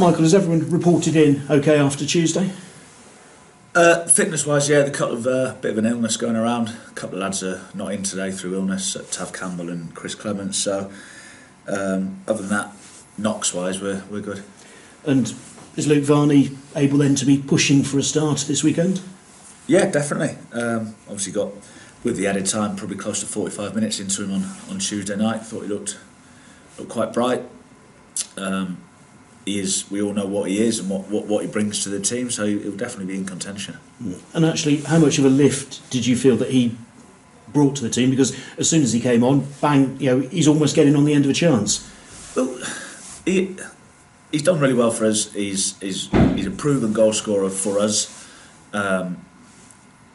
Michael, has everyone reported in okay after Tuesday? Fitness-wise, yeah, the couple of bit of an illness going around. A couple of lads are not in today through illness, Tav Campbell and Chris Clements. So, other than that, knocks-wise, we're good. And is Luke Varney able then to be pushing for a start this weekend? Yeah, definitely. Obviously got, with the added time, probably close to 45 minutes into him on Tuesday night. Thought he looked quite bright. He is. We all know what he is and what he brings to the team, so he'll definitely be in contention. And actually, how much of a lift did you feel that he brought to the team? Because as soon as he came on, bang, he's almost getting on the end of a chance. Well, he's done really well for us. He's a proven goal scorer for us.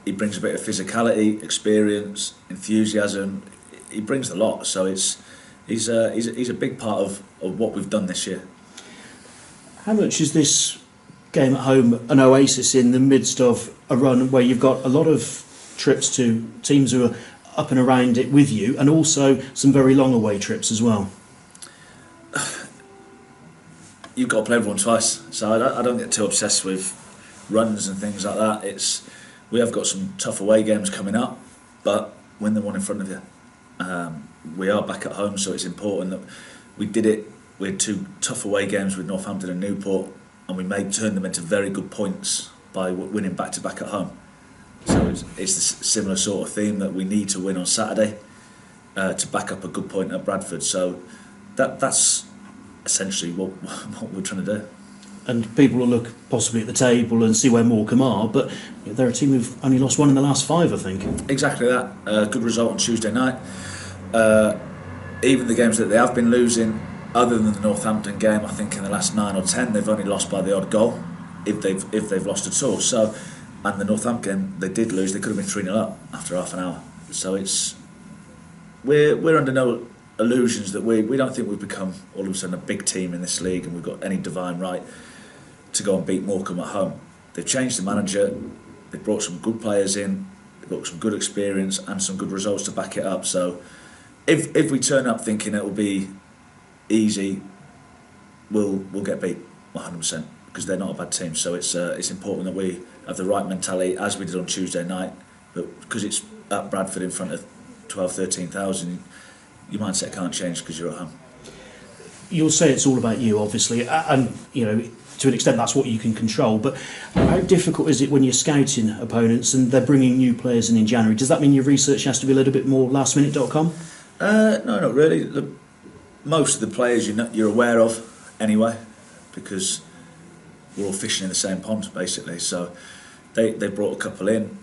He brings a bit of physicality, experience, enthusiasm. He brings the lot. So he's a big part of what we've done this year. How much is this game at home an oasis in the midst of a run where you've got a lot of trips to teams who are up and around it with you, and also some very long away trips as well? You've got to play everyone twice, so I don't get too obsessed with runs and things like that. We have got some tough away games coming up, but win the one in front of you. We are back at home, so it's important that we did it. We had two tough away games with Northampton and Newport, and we turn them into very good points by winning back-to-back at home. So it's a similar sort of theme that we need to win on Saturday to back up a good point at Bradford. So that's essentially what we're trying to do. And people will look possibly at the table and see where Morecambe are, but they're a team who've only lost one in the last 5, I think. Exactly that. Good result on Tuesday night. Even the games that they have been losing, other than the Northampton game, I think in the last 9 or 10 they've only lost by the odd goal, if they've lost at all. So, and the Northampton game they did lose. They could have been 3-0 up after half an hour. So we're under no illusions that we don't think we've become all of a sudden a big team in this league and we've got any divine right to go and beat Morecambe at home. They've changed the manager. They've brought some good players in. They've got some good experience and some good results to back it up. So, if we turn up thinking it will be easy, we'll get beat 100%, because they're not a bad team. So it's important that we have the right mentality, as we did on Tuesday night, but because it's at Bradford in front of 13,000, your mindset can't change because you're at home. You'll say it's all about you, obviously, and to an extent that's what you can control, but how difficult is it when you're scouting opponents and they're bringing new players in January? Does that mean your research has to be a little bit more lastminute.com? No, not really. Most of the players you're aware of anyway, because we're all fishing in the same pond basically. So they brought a couple in,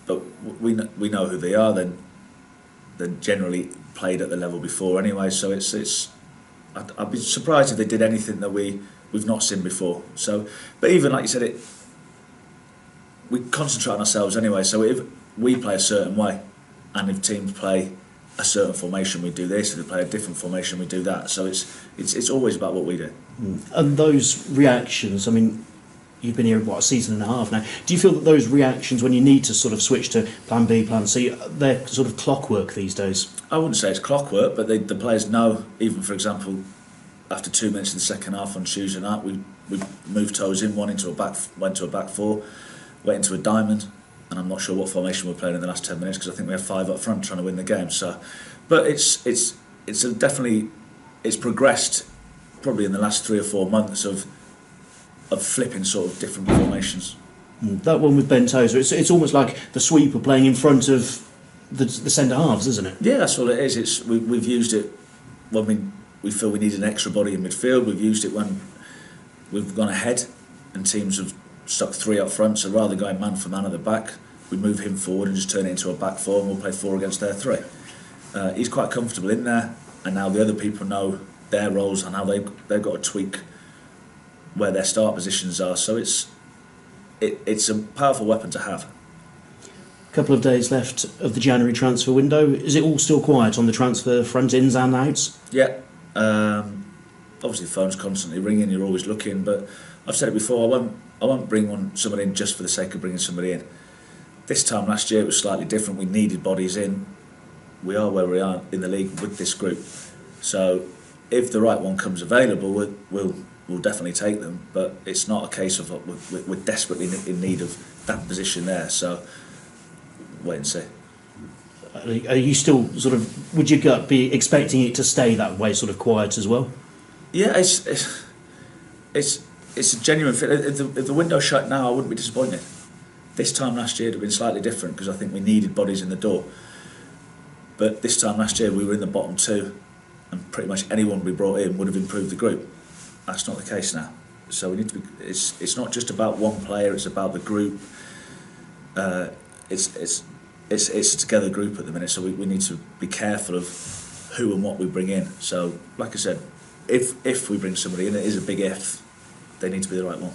but we know who they are. They're generally played at the level before anyway. So I'd be surprised if they did anything that we've not seen before. So, but even like you said, we concentrate on ourselves anyway. So if we play a certain way, and if teams play a certain formation, we do this. If they play a different formation, we do that. So it's always about what we do. And those reactions, I mean, you've been here a season and a half now. Do you feel that those reactions, when you need to sort of switch to plan B, plan C, they're sort of clockwork these days? I wouldn't say it's clockwork, but the players know. Even for example, after 2 minutes in the second half on Tuesday night, we moved toes in, went to a back four, went into a diamond. And I'm not sure what formation we're playing in the last 10 minutes, because I think we have 5 up front trying to win the game. So, but it's definitely progressed probably in the last 3 or 4 months of flipping sort of different formations. That one with Ben Tozer, it's almost like the sweeper playing in front of the centre halves, isn't it? Yeah, that's all it is. We've used it when we feel we need an extra body in midfield. We've used it when we've gone ahead and teams have stuck 3 up front, so rather than going man for man at the back, we move him forward and just turn it into a back 4, and we'll play 4 against their 3. He's quite comfortable in there, and now the other people know their roles and how they've got to tweak where their start positions are. So it's a powerful weapon to have. A couple of days left of the January transfer window. Is it all still quiet on the transfer front, ins and outs? Yeah. Obviously the phone's constantly ringing, you're always looking, but I've said it before, I won't bring someone in just for the sake of bringing somebody in. This time last year it was slightly different. We needed bodies in. We are where we are in the league with this group. So if the right one comes available, we'll we'll definitely take them. But it's not a case of we're desperately in need of that position there. So wait and see. Are you still sort of, would your gut be expecting it to stay that way, sort of quiet as well? Yeah, it's a genuine fit. If the window shut now, I wouldn't be disappointed. This time last year it would have been slightly different because I think we needed bodies in the door. But this time last year we were in the bottom two, and pretty much anyone we brought in would have improved the group. That's not the case now. So we need to be. It's not just about one player. It's about the group. It's a together group at the minute. So we need to be careful of who and what we bring in. So like I said, if we bring somebody in, it is a big if. They need to be the right one.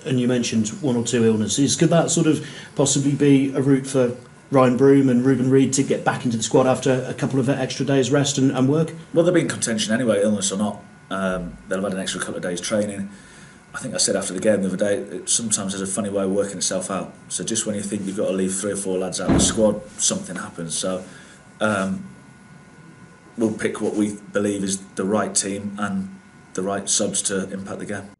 And you mentioned one or two illnesses. Could that sort of possibly be a route for Ryan Broom and Ruben Reid to get back into the squad after a couple of extra days rest and work? Well, they'll be in contention anyway, illness or not. They'll have had an extra couple of days training. I think I said after the game the other day, it sometimes has a funny way of working itself out. So just when you think you've got to leave 3 or 4 lads out of the squad, something happens. So we'll pick what we believe is the right team and the right subs to impact the game.